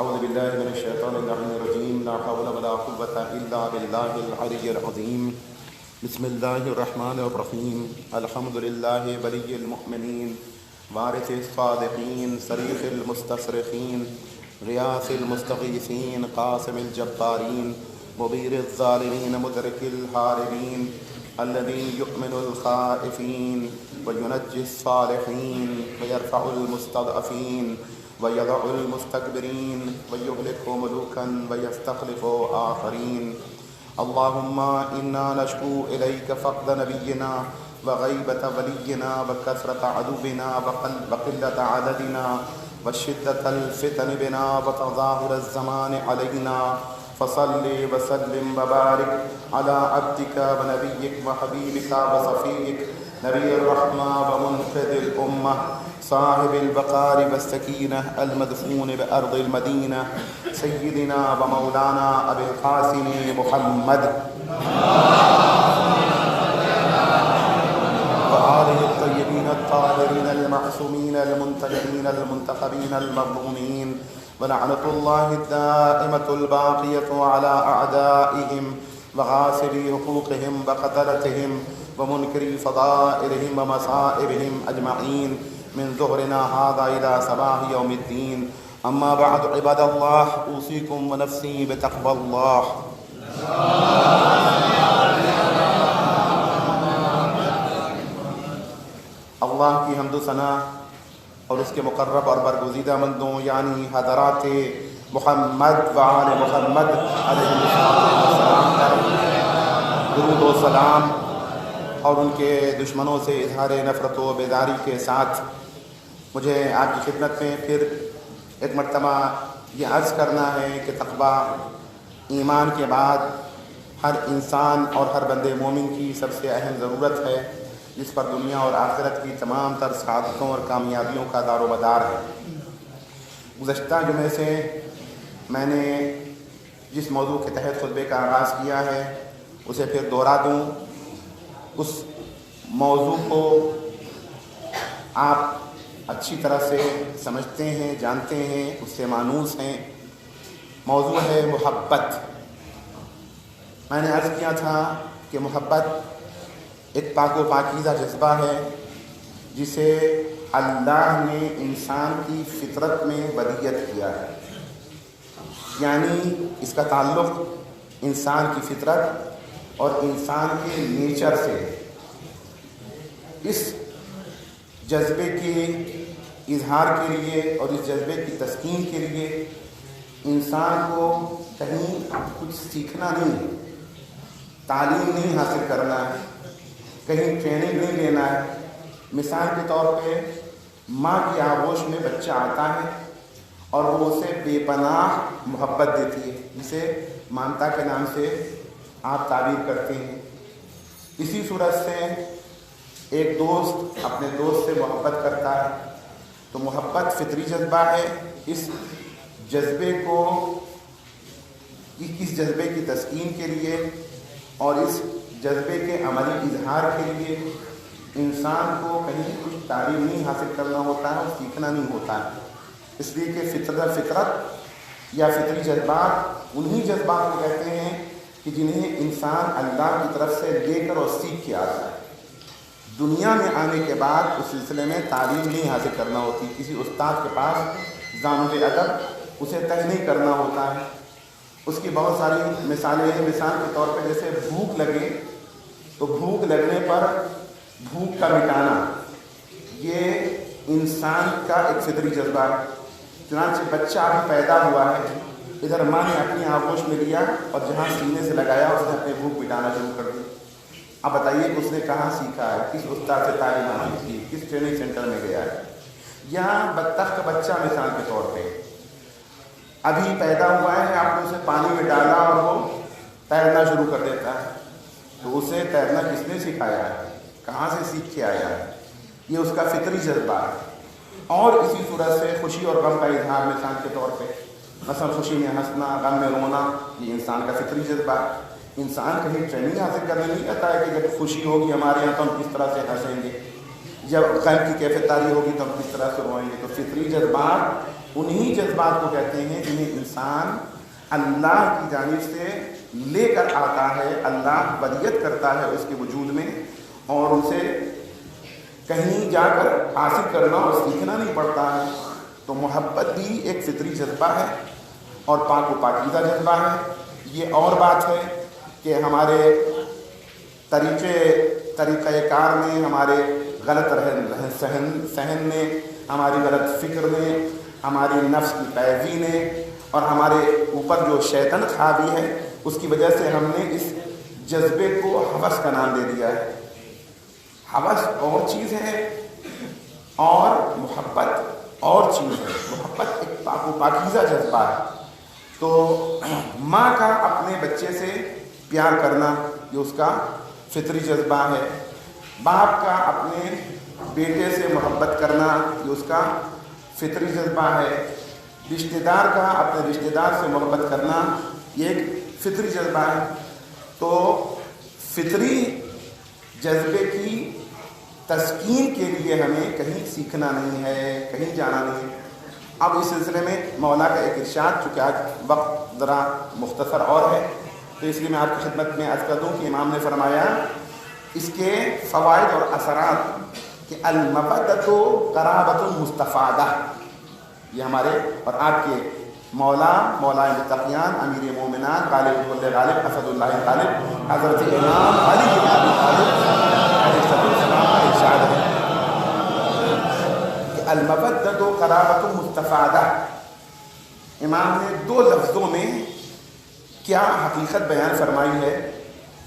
اعوذ باللہ من الشیطان اللعین الرجیم لا حول ولا قوة الا باللہ العلی العظیم بسم اللہ الرحمن الرحیم الحمد للہ ولی المؤمنین وارث الصادقین صریح المستصرخین غیاث المستغیثین قاسم الجبارین مبیر الظالمین مدرک الحاربین الذي يؤمن الخائفين وينجي الصالحين ويرفع المستضعفين ويضع المستكبرين ويهلك ملوكا ويستخلف آخرين. اللهم إنا نشكو إليك فقد نبينا وغيبة ولينا وكثرة عدونا وقلة عددنا وشدة الفتن بنا وتظاهر الزمان علينا فصل وسلم وبارك على عبدك ونبيك وحبيبك وصفيك نبي الرحمة ومنقذ الأمة صاحب البقار والسكينة المدفون بأرض المدينة سيدنا ومولانا أبي القاسم محمد وآله الطيبين الطاهرين المعصومين المنتجبين المنتخبين المظلومين ولعنة الله الدائمة الباقية على أعدائهم وغاسلي حقوقهم وقتلتهم ومنكري فضائلهم ومصائبهم أجمعين من ظهرنا هذا إلى صباح يوم الدين. أما بعد عباد الله أوصيكم ونفسي بتقوى الله. اللہ کی حمد و ثنا اور اس کے مقرب اور برگزیدہ بندوں یعنی حضرات محمد و آل محمد علیہ السلام پر درود و سلام اور ان کے دشمنوں سے اظہار نفرت و بیداری کے ساتھ مجھے آپ کی خدمت میں پھر ایک مرتبہ یہ عرض کرنا ہے کہ تقویٰ ایمان کے بعد ہر انسان اور ہر بندے مومن کی سب سے اہم ضرورت ہے، جس پر دنیا اور آخرت کی تمام تر سعادتوں اور کامیابیوں کا دار و مدار ہے. گزشتہ جمعے سے میں نے جس موضوع کے تحت خطبے کا آغاز کیا ہے اسے پھر دوہرا دوں. اس موضوع کو آپ اچھی طرح سے سمجھتے ہیں، جانتے ہیں، اس سے مانوس ہیں. موضوع ہے محبت. میں نے عرض کیا تھا کہ محبت ایک پاک و پاکیزہ جذبہ ہے جسے اللہ نے انسان کی فطرت میں ودیت کیا ہے، یعنی اس کا تعلق انسان کی فطرت اور انسان کے نیچر سے. اس جذبے کے اظہار کے لیے اور اس جذبے کی تسکین کے لیے انسان کو کہیں کچھ سیکھنا نہیں ہے، تعلیم نہیں حاصل کرنا ہے، کہیں ٹریننگ نہیں لینا ہے. مثال کے طور پہ ماں کی آغوش میں بچہ آتا ہے اور وہ اسے بے پناہ محبت دیتی ہے، جسے مامتا کے نام سے آپ تعبیر کرتے ہیں. اسی صورت سے ایک دوست اپنے دوست سے محبت کرتا ہے تو محبت فطری جذبہ ہے. اس جذبے کو اس جذبے کی تسکین کے لیے اور اس جذبے کے عملی اظہار کے لیے انسان کو کہیں کچھ تعلیم نہیں حاصل کرنا ہوتا ہے اور سیکھنا نہیں ہوتا ہے. اس لیے کہ فطرت یا فطری جذبات انہی جذبات کو کہتے ہیں کہ جنہیں انسان اللہ کی طرف سے لے کر اور سیکھ کے آتا ہے. دنیا میں آنے کے بعد اس سلسلے میں تعلیم نہیں حاصل کرنا ہوتی، کسی استاد کے پاس دانو ادب اسے طے نہیں کرنا ہوتا ہے. اس کی بہت ساری مثالیں ہیں. مثال کے طور پہ جیسے بھوک لگے تو بھوک لگنے پر بھوک کا مٹانا یہ انسان کا ایک فطری جذبہ ہے. چنانچہ بچہ ابھی پیدا ہوا ہے، ادھر ماں نے اپنی آغوش میں لیا اور جہاں سینے سے لگایا اس نے اپنی بھوک مٹانا شروع کر دی. اب بتائیے کہ اس نے کہاں سیکھا ہے، کس استاد سے تعلیم حاصل کی، کس ٹریننگ سینٹر میں گیا ہے. یا بطخ کا بچہ مثال کے طور پہ ابھی پیدا ہوا ہے، آپ نے اسے پانی میں ڈالا اور وہ تیرنا شروع کر دیتا ہے، تو اسے تیرنا کس نے سکھایا ہے، کہاں سے سیکھ کے آیا ہے؟ یہ اس کا فطری جذبہ ہے. اور اسی صورت سے خوشی اور غم کا اظہار مثال کے طور پہ، مثلا خوشی میں ہنسنا، غم میں رونا، یہ انسان کا فطری جذبہ ہے. انسان کہیں ٹریننگ حاصل کرنے نہیں کہتا ہے کہ جب خوشی ہوگی ہمارے یہاں تو ہم کس طرح سے ہنسیں گے، جب غم کی کیفیت طاری ہوگی تو ہم کس طرح سے روئیں گے. تو فطری جذبات انہی جذبات کو کہتے ہیں جنہیں انسان اللہ کی جانب سے لے کر آتا ہے، اللہ ولیت کرتا ہے اس کے وجود میں، اور اسے کہیں جا کر حاصل کرنا اور سیکھنا نہیں پڑتا ہے۔ تو محبت بھی ایک فطری جذبہ ہے اور پاک و پاکیزہ جذبہ ہے۔ یہ اور بات ہے کہ ہمارے طریقہ کار میں، ہمارے غلط رہن سہن میں، ہماری غلط فکر میں، ہماری نفس کی پیروی نے، اور ہمارے اوپر جو شیطان حاوی ہے، اس کی وجہ سے ہم نے اس جذبے کو ہوس کا نام دے دیا ہے۔ ہوس اور چیز ہے اور محبت اور چیز ہے۔ محبت ایک پاک و پاکیزہ جذبہ ہے۔ تو ماں کا اپنے بچے سے پیار کرنا یہ اس کا فطری جذبہ ہے، باپ کا اپنے بیٹے سے محبت کرنا یہ اس کا فطری جذبہ ہے، رشتہ دار کا اپنے رشتہ دار سے محبت کرنا یہ ایک فطری جذبہ ہے۔ تو فطری جذبے کی تسکین کے لیے ہمیں کہیں سیکھنا نہیں ہے، کہیں جانا نہیں ہے۔ اب اس سلسلے میں مولا کا ایک ارشاد، چونکہ آج وقت ذرا مختصر اور ہے تو اس لیے میں آپ کی خدمت میں عرض کر دوں کہ امام نے فرمایا اس کے فوائد اور اثرات کہ المودۃ قرابۃ مستفادہ، یہ ہمارے اور آپ کے مولا متقیان امیر مومنان غالب کل غالب اسد اللہ غالب حضرت امام علی بن ابی طالب علیہ السلام کا ارشاد ہے کہ المودۃ قرابۃ مستفادہ۔ امام نے دو لفظوں میں کیا حقیقت بیان فرمائی ہے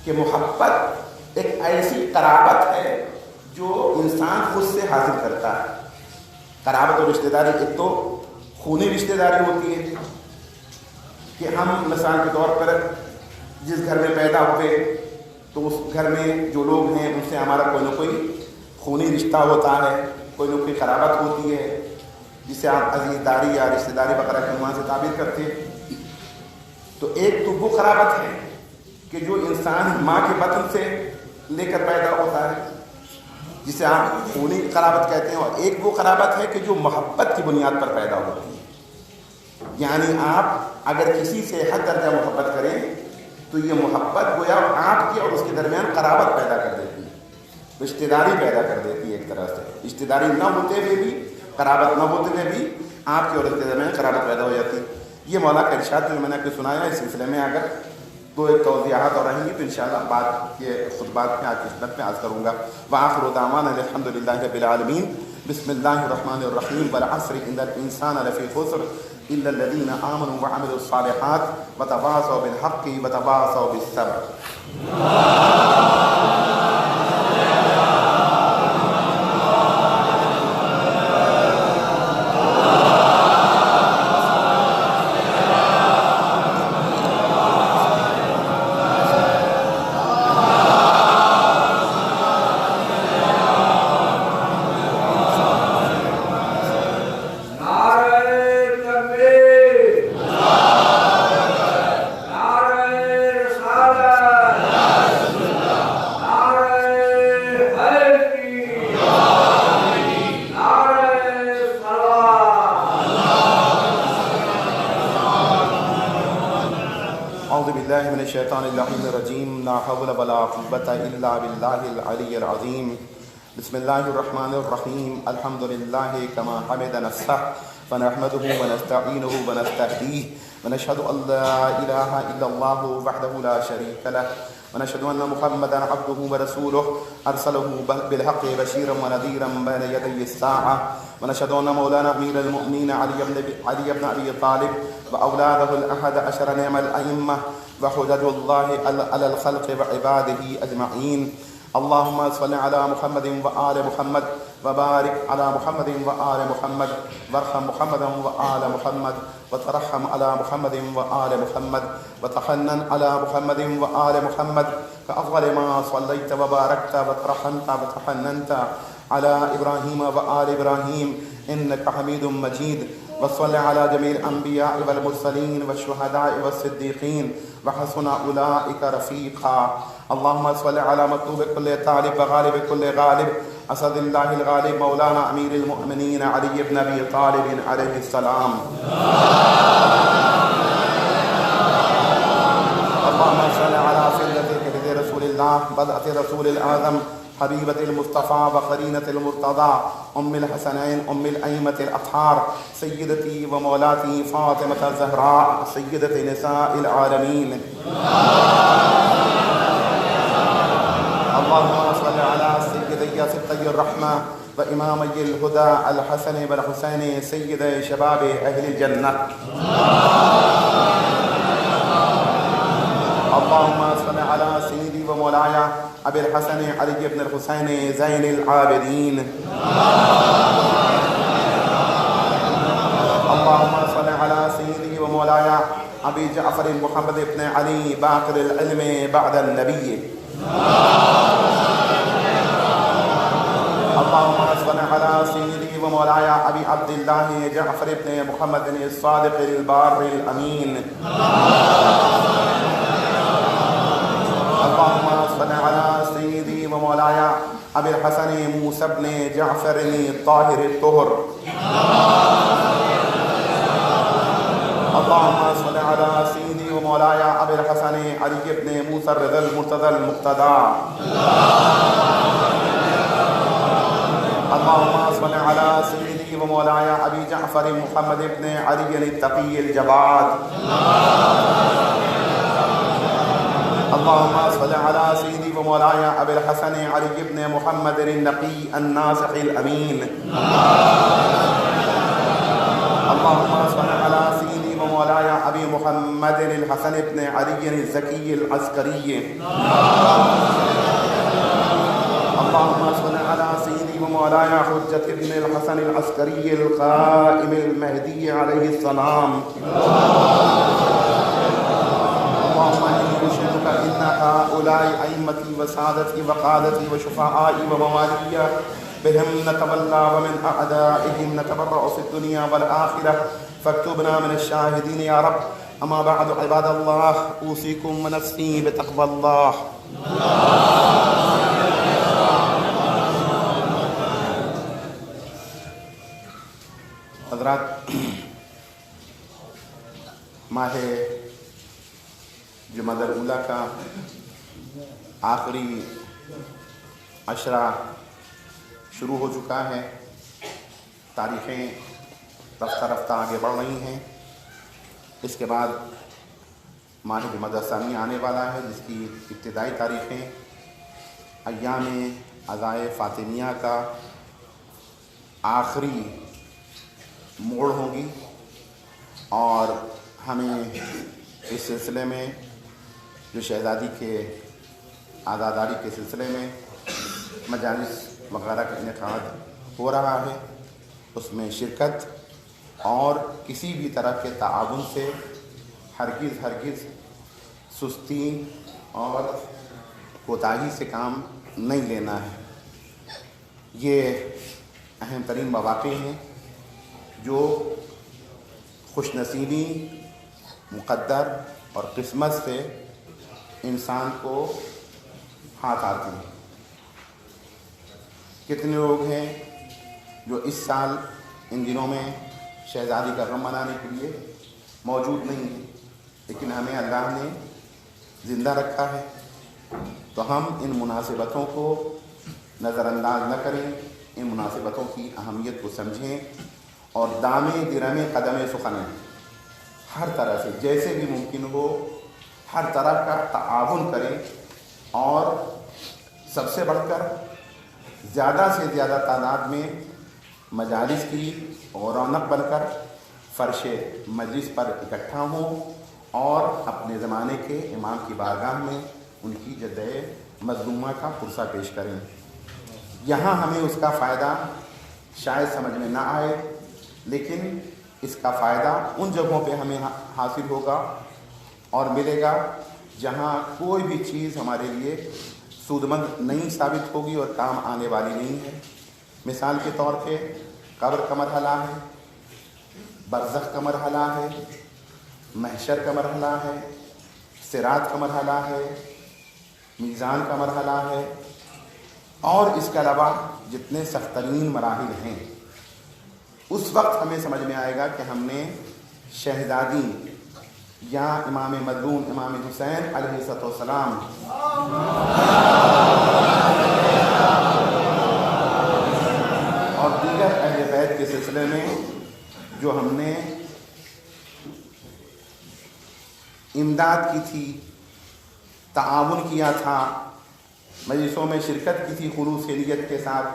کہ محبت ایک ایسی قرابت ہے جو انسان خود سے حاصل کرتا ہے۔ قرابت اور رشتہ داری، ایک تو خونی رشتہ داری ہوتی ہے کہ ہم مثال کے طور پر جس گھر میں پیدا ہوئے تو اس گھر میں جو لوگ ہیں ان سے ہمارا کوئی نہ کوئی خونی رشتہ ہوتا ہے، کوئی نہ کوئی قرابت ہوتی ہے جسے آپ عزیز داری یا رشتہ داری وغیرہ کے عنوان سے تعبیر کرتے ہیں۔ تو ایک تو وہ قرابت ہے کہ جو انسان ماں کے بطن سے لے کر پیدا ہوتا ہے جسے آپ خونی قرابت کہتے ہیں، اور ایک وہ قرابت ہے کہ جو محبت کی بنیاد پر پیدا ہوتی ہے۔ یعنی آپ اگر کسی سے حد درجہ محبت کریں تو یہ محبت گویا آپ کی اور اس کے درمیان قرابت پیدا کر دیتی ہے، رشتہ داری پیدا کر دیتی ہے۔ ایک طرح سے رشتہ داری نہ ہوتے ہوئے بھی، قرابت نہ ہوتے ہوئے بھی آپ کی اور اس کے درمیان قرابت پیدا ہو جاتی ہے۔ یہ مولا کا ارشاد جو میں نے آپ کو سنایا، اس سلسلے میں اگر دو ایک توضیحات اور رہیں گی تو انشاءاللہ بعد کے خطبات میں آپ کی خدمت میں عرض کروں گا۔ وآخر دعوانا الحمد للہ رب العالمین۔ بسم اللہ الرحمن الرحیم۔ والعصر ان الانسان لفی خسر الا الذین آمنوا وعملوا الصالحات وتواصوا بالحق وتواصوا بالصبر۔ الشیطان اللعین الرجیم لا حول ولا قوة الا باللہ العلی العظیم۔ بسم اللہ الرحمن الرحیم۔ الحمد للہ کما حمد نفسہ فنحمده ونستعینه ونستهدیه ونشهد ان لا الہ الا اللہ وحده لا شریک له ونشهد ان محمدا عبده ورسوله ارسله بالحق بشیرا ونذیرا بین یدی الساعة ونشهد ان مولانا امیر المؤمنین علی بن ابی طالب واولاده الاحد عشر نعم الائمہ وحجج اللہ علی الخلق وعباده اجمعین۔ اللہم صل علی محمد وآل محمد وبارک علی محمد وآل محمد وارحم محمد وآل محمد وترحم علی محمد وآل محمد وتحنن علی محمد وآل محمد كأفضل ما صليت وباركت وترحمت وتحننت على إبراهيم وآل إبراهيم إنك حميد مجيد، وصل على جميع الأنبياء والمرسلين والشهداء والصديقين وحسن أولئك رفيقا۔ اللهم صل على مطلوب كل طالب وغالب كل غالب اسد اللہ الغالب مولانا امیر المؤمنین علی بن ابی طالب علیہ السلام. اللهم صل على سيدة كبد رسول الله بدعة رسول الآدم حبيبة المصطفى وقرينة المرتضى أم الحسنين أم الأئمة الأطهار سيدتي ومولاتي فاطمة الزهراء سيدة نساء العالمين. اللهم صل على سيدي سبطي الرحمة وإمامي الهدى الحسن والحسين سيد شباب أهل الجنة. اللهم صل على سيدي ومولاي أبي الحسن علي بن الحسين زين العابدين. اللهم صل على سيدي ومولاي أبي جعفر محمد بن علي باقر العلم بعد النبي. اللهم صل على سيدي ومولاي أبي عبد الله جعفر بن محمد الصادق البار الأمين. اللهم صل على سيدي ومولاي أبي الحسن موسى بن جعفر الطاهر الطهر. اللهم صل على سيدي ومولاي أبي الحسن علي بن موسى الرضا المرتضى المقتدى. اللهم صل على سيدي ومولاي أبي جعفر محمد بن علي التقي الجواد. اللهم صل على سيدي ومولاي أبي الحسن علي بن محمد النقي الناصح الأمين. اللهم صل على سيدي ومولاي أبي محمد الحسن بن علي الزكي العسكري. اللهم صل على سيدي ومولاي حجة بن الحسن العسكري القائم المهدي عليه السلام. اللهم إني أشهدك إن هؤلاء أئمتي وسادتي وقادتي وشفعائي وموالي بهم نتولى ومن أعدائهم نتبرأ في الدنيا والآخرة فاكتبنا من الشاهدين يا رب. أما بعد عباد الله أوصيكم ونفسي بتقوى الله. حضرات، ماہ جمادی الاولیٰ کا آخری عشرہ شروع ہو چکا ہے. تاریخیں رفتہ رفتہ آگے بڑھ رہی ہیں. اس کے بعد ماہ جمادی الثانی آنے والا ہے، جس کی ابتدائی تاریخیں ایام عزائے فاطمیہ کا آخری موڑ ہوں گی، اور ہمیں اس سلسلے میں جو شہزادی کے عزاداری کے سلسلے میں مجالس وغیرہ کا انعقاد ہو رہا ہے، اس میں شرکت اور کسی بھی طرح کے تعاون سے ہرگز سستی اور کوتاہی سے کام نہیں لینا ہے. یہ اہم ترین مواقع ہیں جو خوش نصیبی، مقدر اور قسمت سے انسان کو ہاتھ آتی ہیں. کتنے لوگ ہیں جو اس سال ان دنوں میں شہزادی کا غم منانے کے لیے موجود نہیں ہیں، لیکن ہمیں اللہ نے زندہ رکھا ہے، تو ہم ان مناسبتوں کو نظر انداز نہ کریں، ان مناسبتوں کی اہمیت کو سمجھیں اور دامے درمے قدمے سخنیں ہر طرح سے جیسے بھی ممکن ہو ہر طرح کا تعاون کریں، اور سب سے بڑھ کر زیادہ سے زیادہ تعداد میں مجالس کی رونق بن کر فرش مجلس پر اکٹھا ہوں اور اپنے زمانے کے امام کی بارگاہ میں ان کی جد مظلومہ کا پرسہ پیش کریں. یہاں ہمیں اس کا فائدہ شاید سمجھ میں نہ آئے، لیکن اس کا فائدہ ان جگہوں پہ ہمیں حاصل ہوگا اور ملے گا جہاں کوئی بھی چیز ہمارے لیے سودمند نہیں ثابت ہوگی اور کام آنے والی نہیں ہے. مثال کے طور پہ قبر کا مرحلہ ہے، برزخ کا مرحلہ ہے، محشر کا مرحلہ ہے، صراط کا مرحلہ ہے، میزان کا مرحلہ ہے، اور اس کے علاوہ جتنے سخت ترین مراحل ہیں، اس وقت ہمیں سمجھ میں آئے گا کہ ہم نے شہزادی یا امام مظلوم امام حسین علیہ السلام اور دیگر اہل بیت کے سلسلے میں جو ہم نے امداد کی تھی، تعاون کیا تھا، مجلسوں میں شرکت کی تھی خلوص نیت کے ساتھ،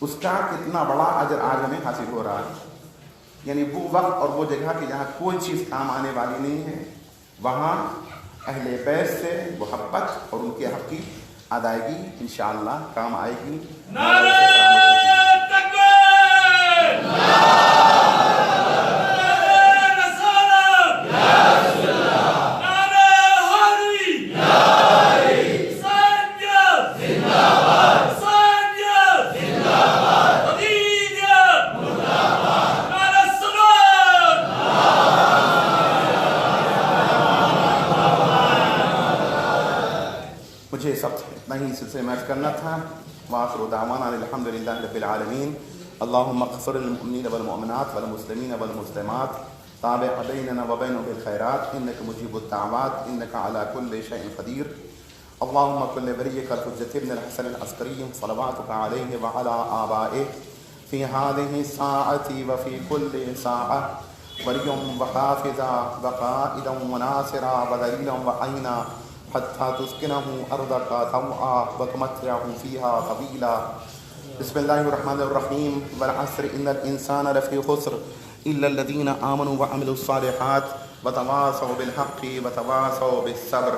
اس کا کتنا بڑا اجر آج ہمیں حاصل ہو رہا ہے۔ یعنی وہ وقت اور وہ جگہ کہ جہاں کوئی چیز کام آنے والی نہیں ہے، وہاں اہل بیت سے محبت اور ان کے حق کی ادائیگی انشاءاللہ کام آئے گی۔ مجھے سب اتنا ہی سلسلے میں عرض کرنا تھا۔ وآخر دعوانا الحمدللہ رب العالمین۔ اللہم اغفر للمؤمنین والمؤمنات والمسلمین والمسلمات تابع بیننا وبینہم بالخیرات انک مجیب الدعوات انک علی کل شیء قدیر۔ اللہم کل ولیک الحجۃ ابن الحسن العسکری صلواتک علیہ وعلی آبائہ فی ہذہ الساعۃ وفی کل ساعۃ ولیًا وحافظا وقائدا وناصرا ودلیلا وعینا حتى تسكنه أرضك طوعا وتمتعه فيها طويلا۔ بسم الله الرحمن الرحيم۔ والعصر إن الإنسان لفي خسر إلا الذين آمنوا وعملوا الصالحات وتواصوا بالحق وتواصوا بالصبر۔